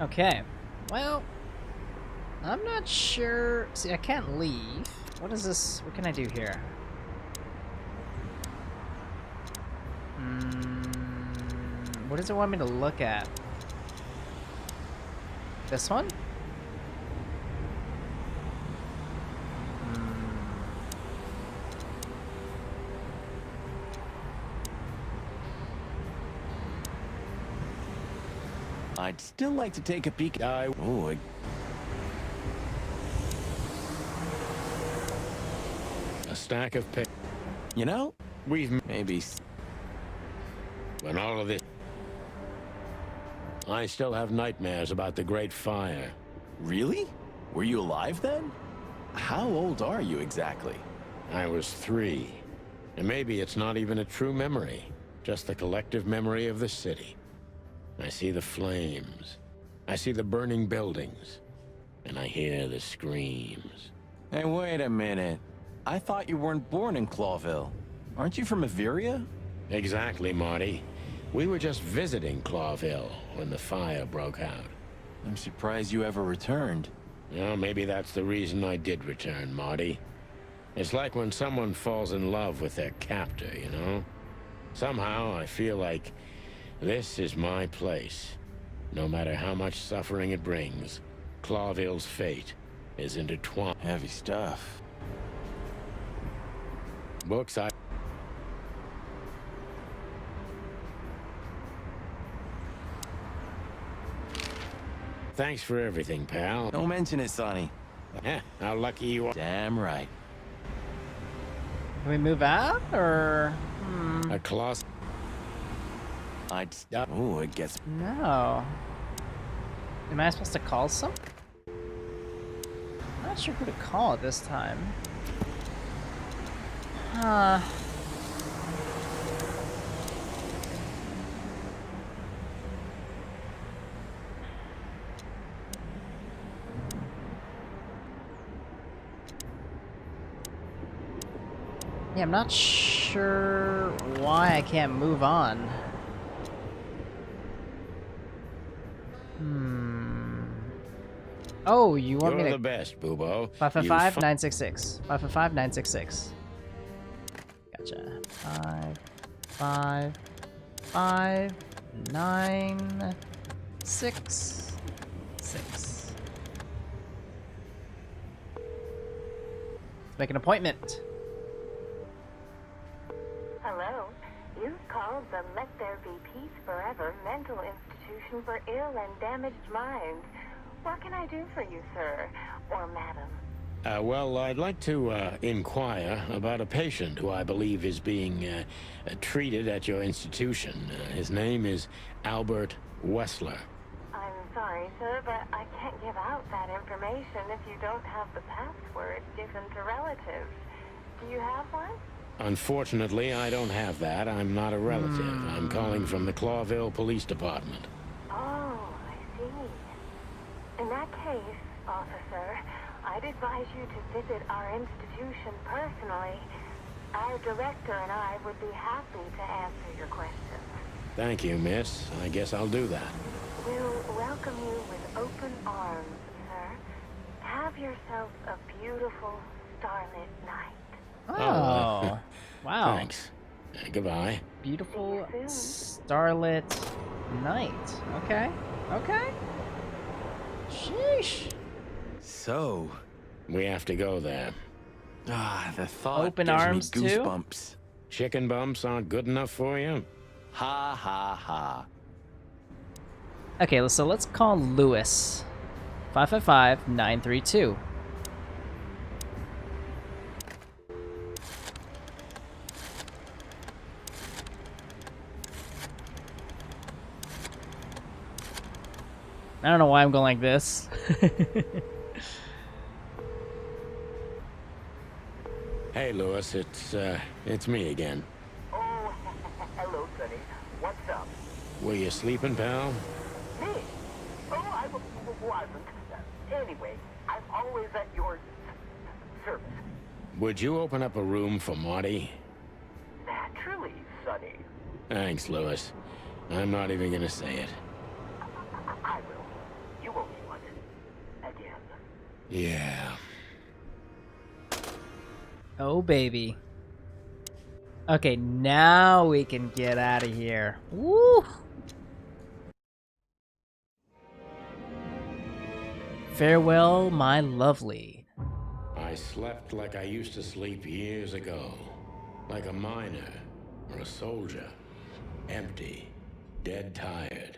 Okay. Well, I'm not sure. See, I can't leave. What is this? What can I do here? What does it want me to look at? This one? I'd still like to take a peek. Oh, A stack of pay. you know, We've maybe. when all of this. I still have nightmares about the Great Fire. Really? Were you alive then? How old are you exactly? I was 3. And maybe it's not even a true memory, just the collective memory of the city. I see the flames. I see the burning buildings. And I hear the screams. Hey, wait a minute. I thought you weren't born in Clawville. Aren't you from Averia? Exactly, Marty. We were just visiting Clawville when the fire broke out. I'm surprised you ever returned. Well, maybe that's the reason I did return, Marty. It's like when someone falls in love with their captor, you know? Somehow, I feel like this is my place. No matter how much suffering it brings, Clawville's fate is intertwined. Heavy stuff. Books I... Thanks for everything, pal. Don't mention it, Sonny. Yeah, how lucky you are. Damn right. Can we move out, or? A closet. I'd stop. Oh, it gets. No. Am I supposed to call some? I'm not sure who to call at this time. Yeah, I'm not sure why I can't move on. Oh, you want You're me the to... best, Boobo. 555-966. 555-966. Gotcha. 5, 5, 9, 6, 6. Let's make an appointment. Hello. You've called the Let There Be Peace Forever mental institution for ill and damaged minds. What can I do for you, sir? Or madam? Well, I'd like to inquire about a patient who I believe is being treated at your institution. His name is Albert Wessler. I'm sorry, sir, but I can't give out that information if you don't have the password given to relatives. Do you have one? Unfortunately, I don't have that. I'm not a relative. I'm calling from the Clawville Police Department. Oh, I see. In that case, officer, I'd advise you to visit our institution personally. Our director and I would be happy to answer your questions. Thank you, miss. I guess I'll do that. We'll welcome you with open arms, sir. Have yourself a beautiful starlit night. Oh, wow. Thanks. Goodbye. Beautiful starlit night. Okay, okay. Sheesh. So. We have to go there. The thought Open gives arms, me too? goosebumps. Chicken bumps aren't good enough for you? Ha ha ha. Okay, so let's call Lewis. 555-932. I don't know why I'm going like this. Hey, Lewis, it's me again. Oh, hello, Sonny. What's up? Were you sleeping, pal? Me? Oh, I wasn't. Anyway, I'm always at your service. Would you open up a room for Marty? Naturally, Sonny. Thanks, Lewis. I'm not even gonna say it. I will. Yeah. Oh, baby. Okay, now we can get out of here. Woo! Farewell, my lovely. I slept like I used to sleep years ago. Like a miner or a soldier. Empty. Dead tired.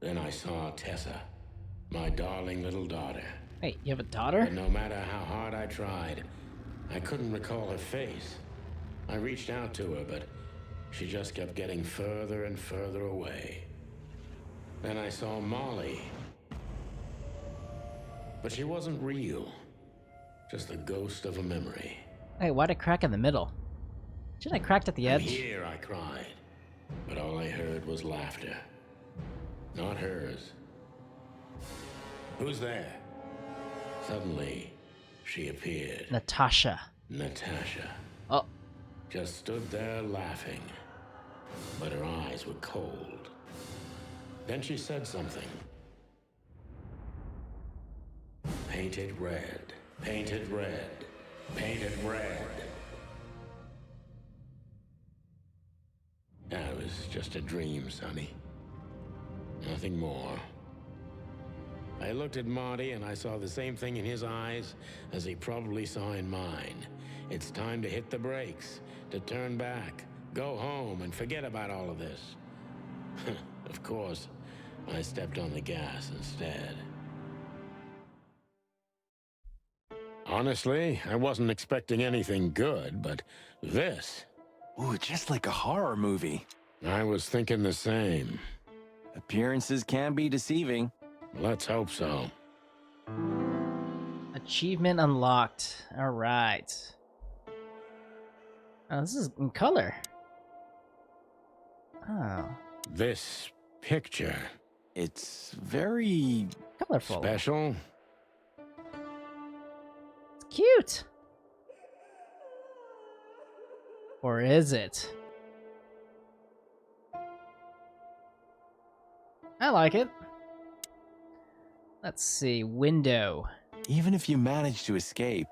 Then I saw Tessa. My darling little daughter. Wait, you have a daughter? But no matter how hard I tried, I couldn't recall her face. I reached out to her, but she just kept getting further and further away. Then I saw Molly. But she wasn't real. Just the ghost of a memory. Hey, why'd it crack in the middle? Shouldn't I cracked at the And edge? here I cried. But all I heard was laughter. Not hers. Who's there? Suddenly, she appeared. Natasha. Natasha. Oh, Just stood there laughing. But her eyes were cold. Then she said something. Painted red. Painted red. Painted red. That was just a dream, Sonny. Nothing more. I looked at Marty and I saw the same thing in his eyes as he probably saw in mine. It's time to hit the brakes, to turn back, go home and forget about all of this. Of course, I stepped on the gas instead. Honestly, I wasn't expecting anything good, but this... Ooh, just like a horror movie. I was thinking the same. Appearances can be deceiving. Let's hope so. achievement unlocked. All right. Oh, this is in color. Oh, This picture... It's very... colorful. special? It's cute. Or is it? I like it. Let's see. Window. Even if you manage to escape,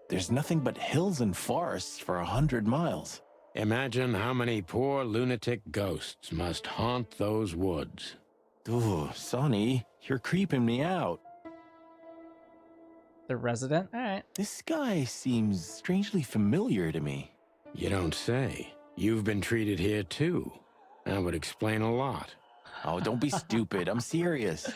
there's nothing but hills and forests for 100 miles. Imagine how many poor lunatic ghosts must haunt those woods. Ooh, Sonny, you're creeping me out. The resident. All right. This guy seems strangely familiar to me. You don't say. You've been treated here too. That would explain a lot. Oh, don't be stupid. I'm serious.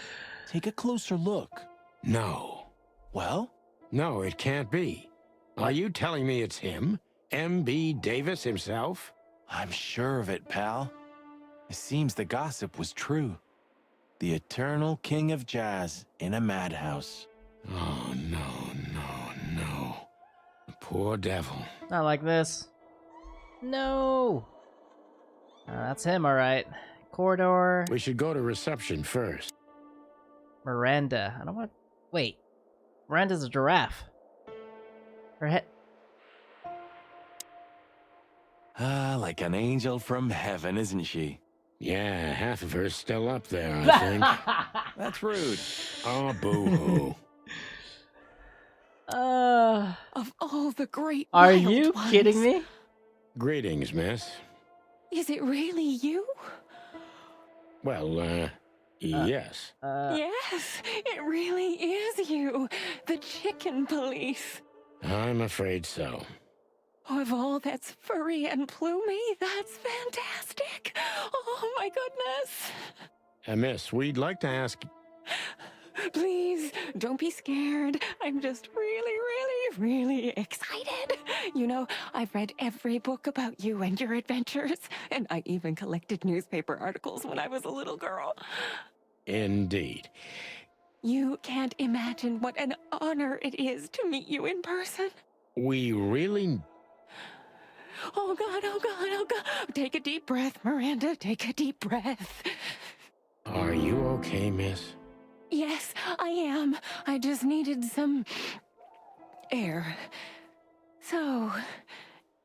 Take a closer look. No. Well? No, it can't be. Are you telling me it's him? M.B. Davis himself? I'm sure of it, pal. It seems the gossip was true. The eternal king of jazz in a madhouse. Oh, no. The poor devil. Not like this. No. That's him, all right. Corridor. We should go to reception first. Miranda. I don't want. Wait. Miranda's a giraffe. Her head. Ah, like an angel from heaven, isn't she? Yeah, half of her's still up there, I think. That's rude. Oh, boo-hoo. Of all the great Are wild you ones. kidding me? Greetings, miss. Is it really you? Well, yes. Yes, it really is you. The chicken police. I'm afraid so. Of all that's furry and plumey, that's fantastic. Oh my goodness. Miss, we'd like to ask... Please, don't be scared. I'm just really excited. You know, I've read every book about you and your adventures, and I even collected newspaper articles when I was a little girl. Indeed. You can't imagine what an honor it is to meet you in person. We really... Oh God, oh God, oh God. Take a deep breath, Miranda. Take a deep breath. Are you okay, miss? Yes, I am. I just needed some air. So,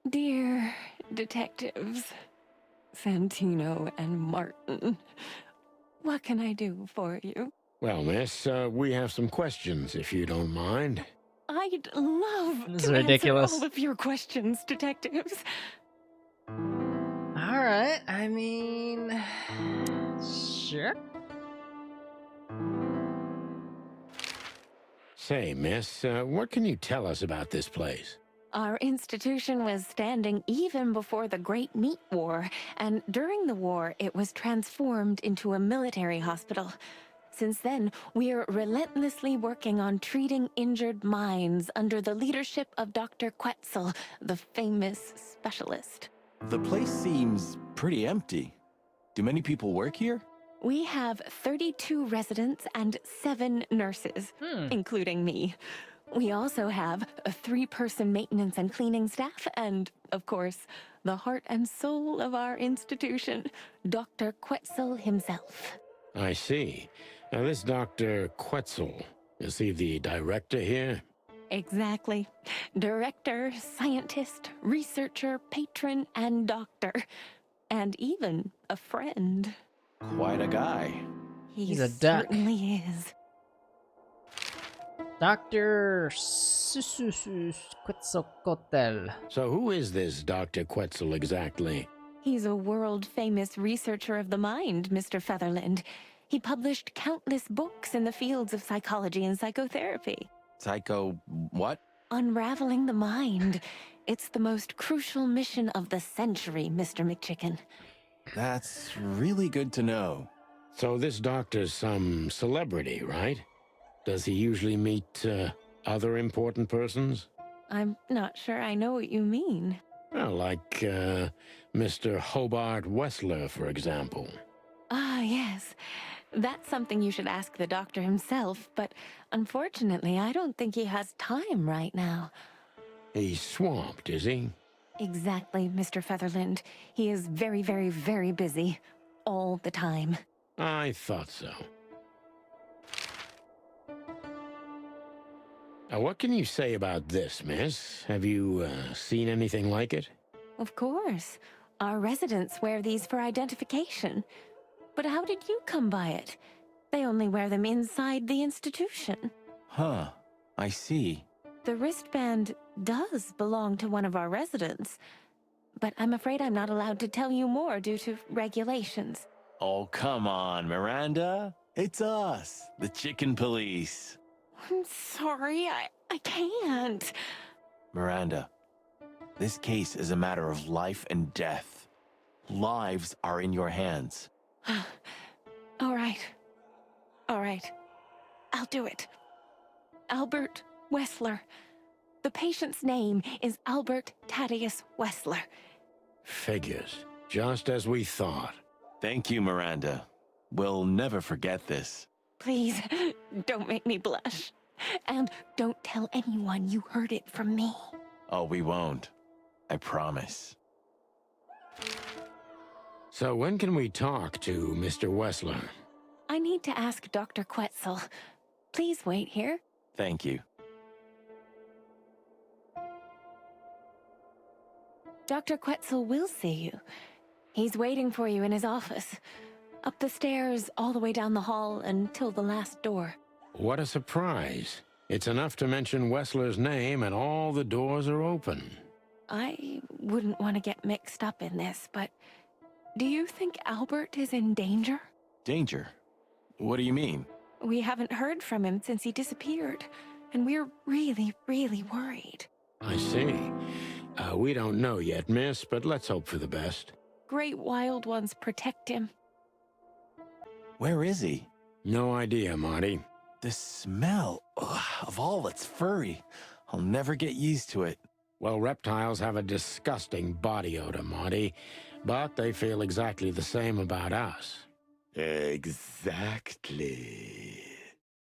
dear detectives, Santino and Martin, what can I do for you? Well, miss, we have some questions, if you don't mind. I'd love This is to ridiculous. answer all of your questions, detectives. Alright, I mean... Sure. Say, miss, what can you tell us about this place? Our institution was standing even before the Great Meat War, and during the war, it was transformed into a military hospital. Since then, we're relentlessly working on treating injured minds under the leadership of Dr. Quetzal, the famous specialist. The place seems pretty empty. Do many people work here? We have 32 residents and 7 nurses, including me. We also have a 3-person maintenance and cleaning staff, and, of course, the heart and soul of our institution, Dr. Quetzal himself. I see. Now, this Dr. Quetzal, is he the director here? Exactly. Director, scientist, researcher, patron, and doctor. And even a friend. Quite a guy. He's a duck. Certainly is. Dr. Quetzalcoatl. So who is this Dr. Quetzal exactly? He's a world-famous researcher of the mind, Mr. Featherland. He published countless books in the fields of psychology and psychotherapy. Psycho... what? Unraveling the mind. It's the most crucial mission of the century, Mr. McChicken. That's really good to know. So this doctor's some celebrity, right? Does he usually meet other important persons? I'm not sure I know what you mean. Well, like Mr. Hobart Wessler, for example. Ah, yes. That's something you should ask the doctor himself, but unfortunately, I don't think he has time right now. He's swamped, is he? Exactly, Mr. Featherland. He is very, very, very busy. All the time. I thought so. Now, what can you say about this, miss? Have you seen anything like it? Of course. Our residents wear these for identification. But how did you come by it? They only wear them inside the institution. Huh. I see. The wristband does belong to one of our residents, but I'm afraid I'm not allowed to tell you more due to regulations. Oh, come on, Miranda. It's us, the chicken police. I'm sorry, I can't. Miranda, this case is a matter of life and death. Lives are in your hands. All right. All right. I'll do it. Albert Wessler. The patient's name is Albert Thaddeus Wessler. Figures. Just as we thought. Thank you, Miranda. We'll never forget this. Please, don't make me blush. And don't tell anyone you heard it from me. Oh, we won't. I promise. So when can we talk to Mr. Wessler? I need to ask Dr. Quetzal. Please wait here. Thank you. Dr. Quetzal will see you. He's waiting for you in his office. Up the stairs, all the way down the hall, until the last door. What a surprise. It's enough to mention Wessler's name and all the doors are open. I wouldn't want to get mixed up in this, but do you think Albert is in danger? Danger? What do you mean? We haven't heard from him since he disappeared, and we're really, really worried. I see. We don't know yet, miss, but let's hope for the best. Great wild ones protect him. Where is he? No idea, Marty. The smell of all that's furry. I'll never get used to it. Well, reptiles have a disgusting body odor, Marty, but they feel exactly the same about us. Exactly.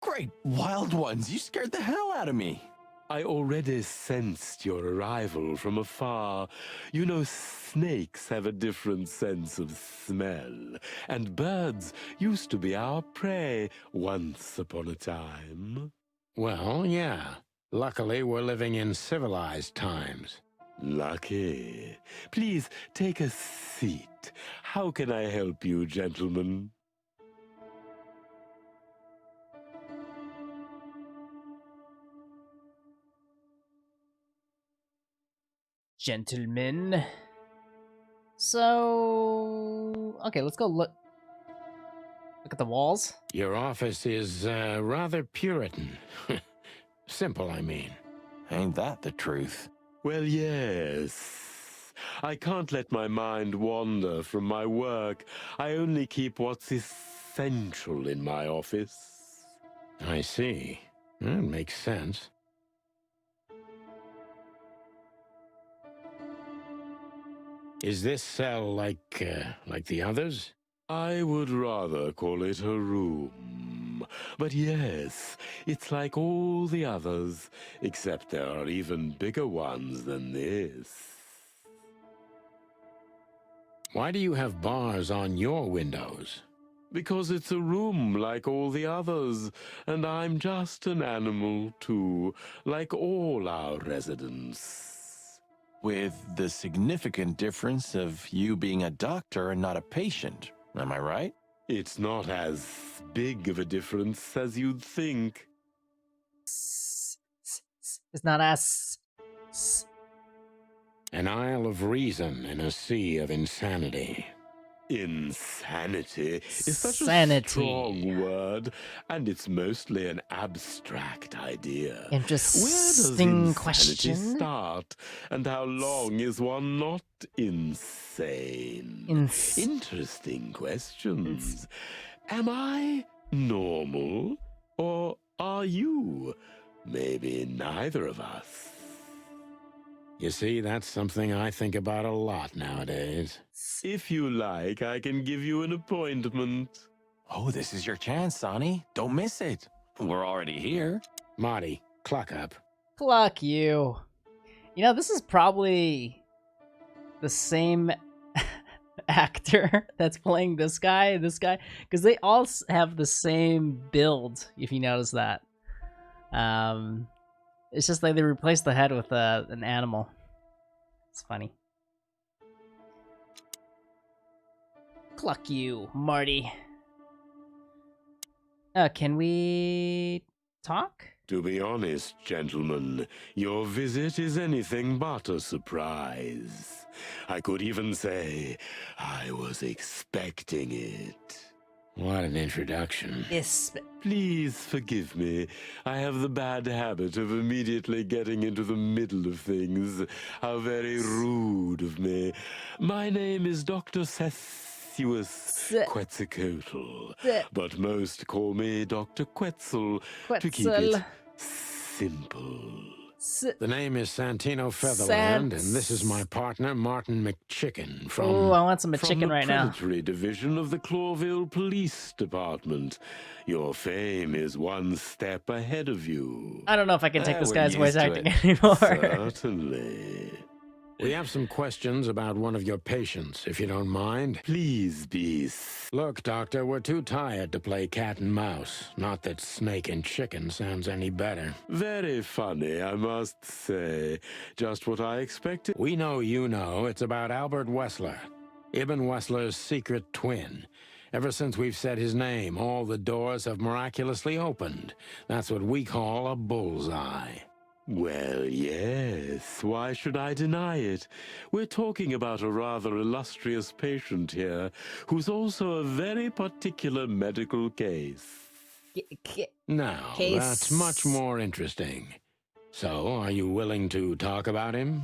Great wild ones, you scared the hell out of me. I already sensed your arrival from afar. You know, snakes have a different sense of smell, and birds used to be our prey once upon a time. Well, yeah. Luckily, we're living in civilized times. Lucky. Please take a seat. How can I help you, gentlemen? gentlemen. So, okay, let's go look at the walls. Your office is rather Puritan. Simple, I mean. Ain't that the truth? Well, yes. I can't let my mind wander from my work. I only keep what's essential in my office. I see. That makes sense. Is this cell like the others? I would rather call it a room. But yes, it's like all the others, except there are even bigger ones than this. Why do you have bars on your windows? Because it's a room like all the others, and I'm just an animal too, like all our residents. With the significant difference of you being a doctor and not a patient, am I right? It's not as big of a difference as you'd think. It's not as... An isle of reason in a sea of insanity. Insanity is such a Sanity. strong word, and it's mostly an abstract idea. Where does Interesting insanity question. start, and how long is one not insane? Interesting questions. Am I normal, or are you? Maybe neither of us. You see, that's something I think about a lot nowadays. If you like, I can give you an appointment. Oh, this is your chance, Sonny. Don't miss it. We're already here. Marty, cluck up. Pluck you. You know, this is probably the same actor that's playing this guy, because they all have the same build, if you notice that. It's just like they replaced the head with an animal. It's funny. Cluck you, Marty. Can we talk? To be honest, gentlemen, your visit is anything but a surprise. I could even say I was expecting it. What an introduction. Yes. Please forgive me. I have the bad habit of immediately getting into the middle of things. How very rude of me. My name is Dr. Sessuous Quetzalcoatl, but most call me Dr. Quetzal to keep it simple. The name is Santino Featherland, and this is my partner, Martin McChicken from... Oh, I want some chicken right now. From the predatory division of the Clawville Police Department. Your fame is one step ahead of you. I don't know if I can take this we're guy's voice used to acting it. anymore. Certainly. We have some questions about one of your patients, if you don't mind. Please be... Look, Doctor, we're too tired to play cat and mouse. Not that snake and chicken sounds any better. Very funny, I must say. Just what I expected. We know you know it's about Albert Wessler, Ibn Wessler's secret twin. Ever since we've said his name, all the doors have miraculously opened. That's what we call a bullseye. Well, yes. Why should I deny it? We're talking about a rather illustrious patient here, who's also a very particular medical case. Now, Case. that's much more interesting. So, are you willing to talk about him?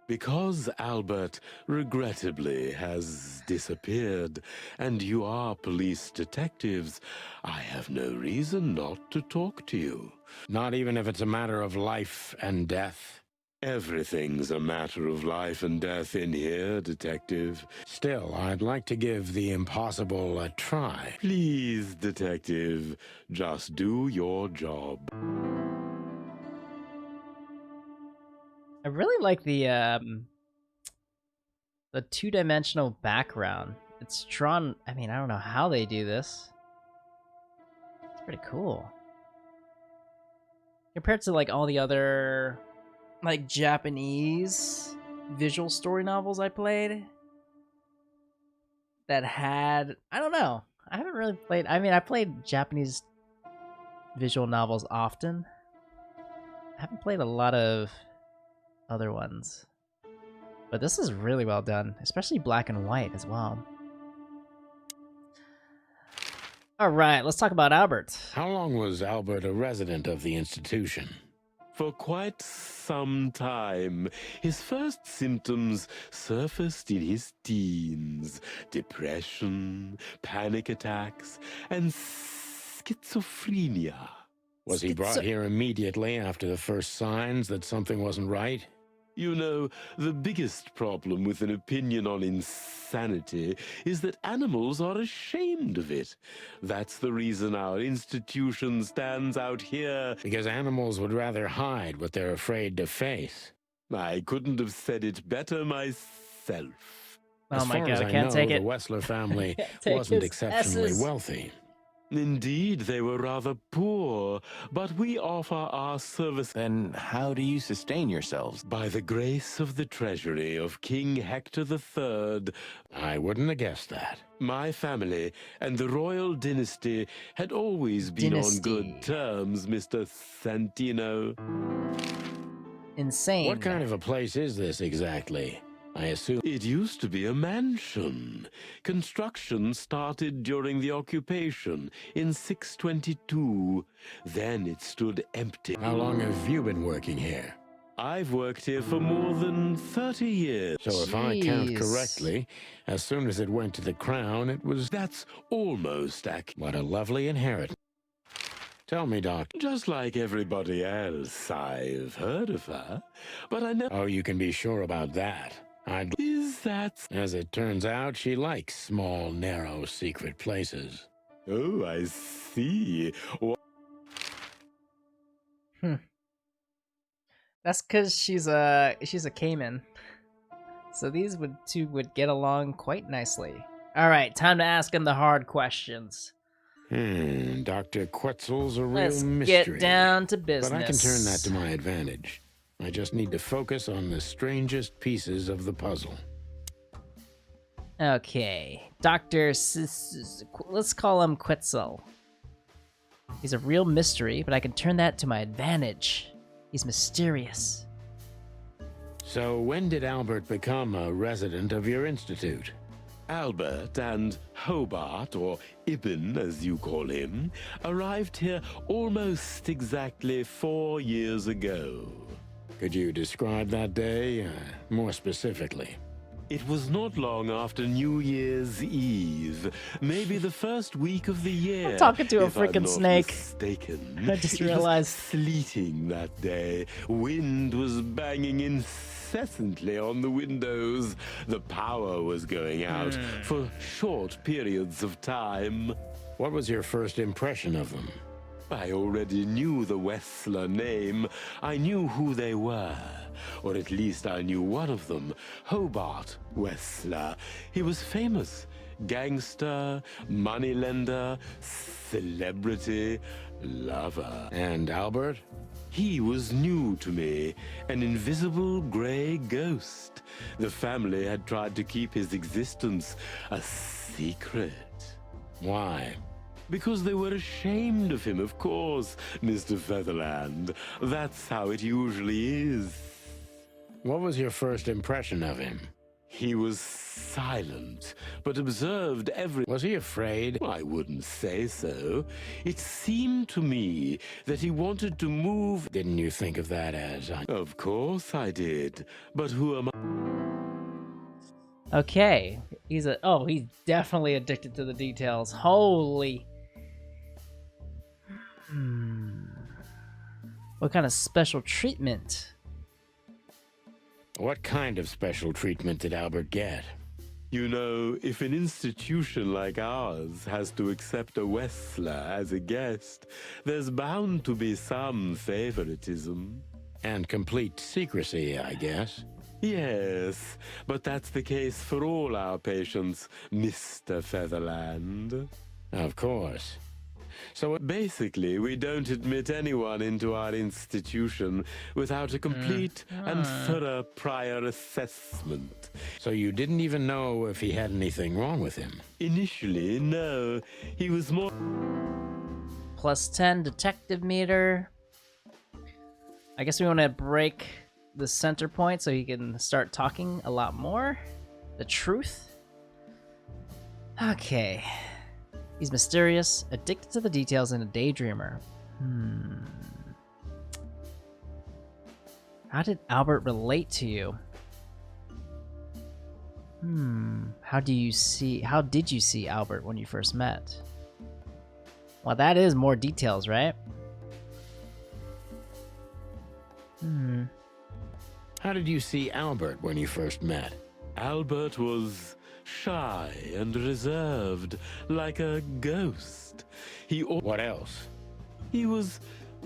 Because Albert, regrettably, has disappeared, and you are police detectives, I have no reason not to talk to you. Not even if it's a matter of life and death? Everything's a matter of life and death in here, detective. Still, I'd like to give the impossible a try. Please, detective, just do your job. I really like the two-dimensional background. It's drawn. I mean, I don't know how they do this. It's pretty cool compared to like all the other like Japanese visual story novels I played that had. I don't know. I haven't really played. I mean, I played Japanese visual novels often. I haven't played a lot of other ones. But this is really well done, especially black and white as well. All right, let's talk about Albert. How long was Albert a resident of the institution? For quite some time. His first symptoms surfaced in his teens. Depression, panic attacks, and schizophrenia. Was he brought here immediately after the first signs that something wasn't right? You know, the biggest problem with an opinion on insanity is that animals are ashamed of it. That's the reason our institution stands out here. Because animals would rather hide what they're afraid to face. I couldn't have said it better myself. Oh As my far god, as I can't know, take it. The Wessler family Take wasn't his exceptionally S's. wealthy. Indeed, they were rather poor, but we offer our service Then how do you sustain yourselves? by the grace of the treasury of King Hector III. I wouldn't have guessed that. My family and the royal dynasty had always been on good terms, Mr. Santino. Insane. What kind of a place is this exactly? I assume It used to be a mansion. Construction started during the occupation in 622. Then it stood empty. How long have you been working here? I've worked here for more than 30 years. So if I count Jeez. correctly, as soon as it went to the crown, it was... That's almost accurate. What a lovely inheritance. Tell me, Doc. Just like everybody else, I've heard of her, but I never... Oh, you can be sure about that. Is that... As it turns out, she likes small, narrow, secret places. Oh, I see. That's because she's a Cayman. So these two would get along quite nicely. All right, time to ask him the hard questions. Dr. Quetzal's a real Let's mystery. get down to business. But I can turn that to my advantage. I just need to focus on the strangest pieces of the puzzle. Okay, let's call him Quetzal. He's a real mystery, but I can turn that to my advantage. He's mysterious. So when did Albert become a resident of your institute? Albert and Hobart, or Ibn as you call him, arrived here almost exactly 4 years ago. Could you describe that day more specifically? It was not long after New Year's Eve, maybe the first week of the year. I'm talking to a if I'm freaking not snake. Mistaken. I just It was realized. sleeting that day. Wind was banging incessantly on the windows. The power was going out for short periods of time. What was your first impression of them? I already knew the Wessler name. I knew who they were. Or at least I knew one of them, Hobart Wessler. He was famous. Gangster, moneylender, celebrity, lover. And Albert? He was new to me, an invisible gray ghost. The family had tried to keep his existence a secret. Why? Because they were ashamed of him, of course, Mr. Featherland. That's how it usually is. What was your first impression of him? He was silent, but observed every... Was he afraid? I wouldn't say so. It seemed to me that he wanted to move... Didn't you think of that as... Of course I did. But who am I? Okay, he's definitely addicted to the details. Holy. What kind of special treatment? What kind of special treatment did Albert get? You know, if an institution like ours has to accept a Wessler as a guest, there's bound to be some favoritism. And complete secrecy, I guess. Yes, but that's the case for all our patients, Mr. Featherland. Of course. So Basically, we don't admit anyone into our institution without a complete and thorough prior assessment. So you didn't even know if he had anything wrong with him? Initially, no. He was more... +10 detective meter. I guess we want to break the center point so he can start talking a lot more. The truth. Okay. He's mysterious, addicted to the details, and a daydreamer. How did Albert relate to you? How did you see Albert when you first met? Well, that is more details, right? How did you see Albert when you first met? Albert was shy and reserved, like a ghost. What else? He was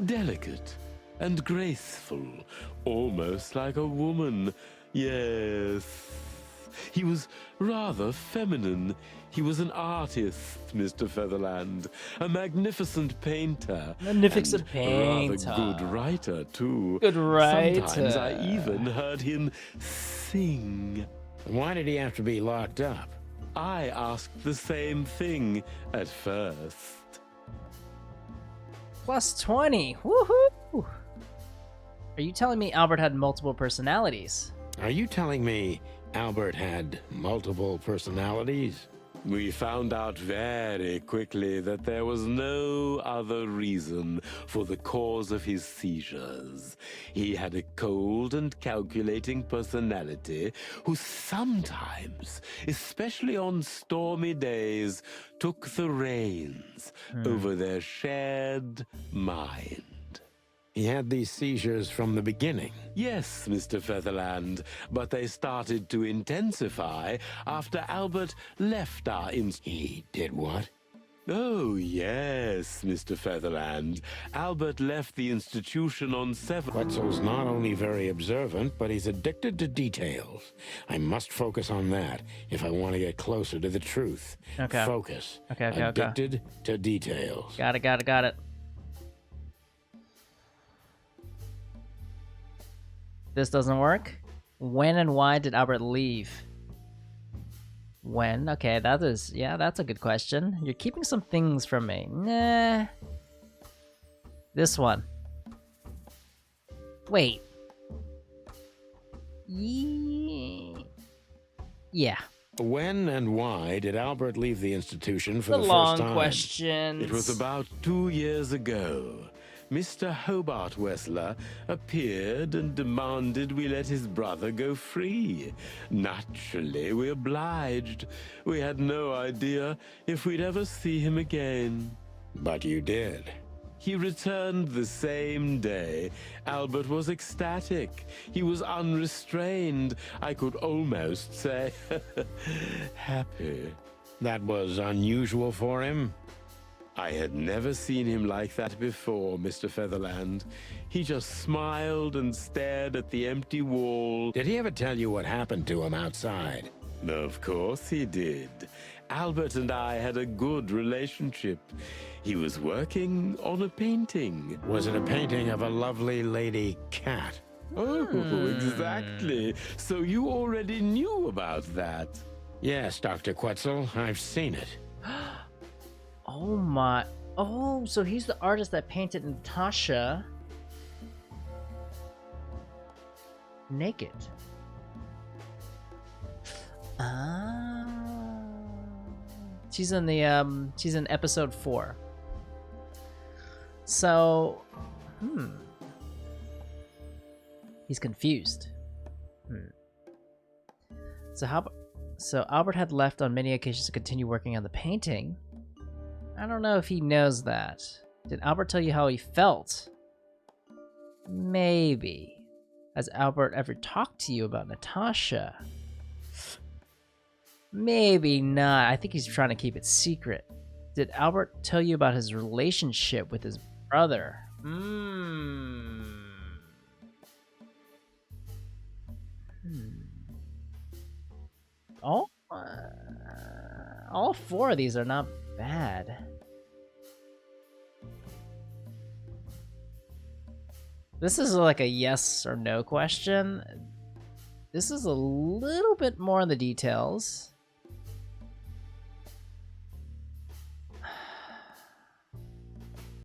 delicate and graceful, almost like a woman. Yes. He was rather feminine. He was an artist, Mr. Featherland, a magnificent painter. Magnificent and painter. Rather good writer, too. Good writer. Sometimes I even heard him sing. Why did he have to be locked up? I asked the same thing at first. Plus 20. Woohoo! Are you telling me Albert had multiple personalities? Are you telling me Albert had multiple personalities? We found out very quickly that there was no other reason for the cause of his seizures. He had a cold and calculating personality who sometimes, especially on stormy days, took the reins over their shared mind. He had these seizures from the beginning. Yes, Mr. Featherland, but they started to intensify after Albert left our He did what? Oh, yes, Mr. Featherland. Albert left the institution on several... Quetzal's not only very observant, but he's addicted to details. I must focus on that if I want to get closer to the truth. Okay. Focus. Okay. Addicted to details. Got it. This doesn't work. When and why did Albert leave? When? Okay, that's a good question. You're keeping some things from me. Nah. This one. Wait. Yeah. When and why did Albert leave the institution for The the long first time? questions. It was about 2 years ago. Mr. Hobart Wessler appeared and demanded we let his brother go free. Naturally, we obliged. We had no idea if we'd ever see him again. But you did. He returned the same day. Albert was ecstatic. He was unrestrained. I could almost say happy. That was unusual for him. I had never seen him like that before, Mr. Featherland. He just smiled and stared at the empty wall. Did he ever tell you what happened to him outside? Of course he did. Albert and I had a good relationship. He was working on a painting. Was it a painting of a lovely lady cat? Oh, exactly. So you already knew about that. Yes, Dr. Quetzal, I've seen it. Oh my. Oh, so he's the artist that painted Natasha naked. Ah. She's in episode 4. So, he's confused. So Albert had left on many occasions to continue working on the painting. I don't know if he knows that. Did Albert tell you how he felt? Maybe. Has Albert ever talked to you about Natasha? Maybe not. I think he's trying to keep it secret. Did Albert tell you about his relationship with his brother? All 4 of these are not bad. This is like a yes or no question. This is a little bit more in the details.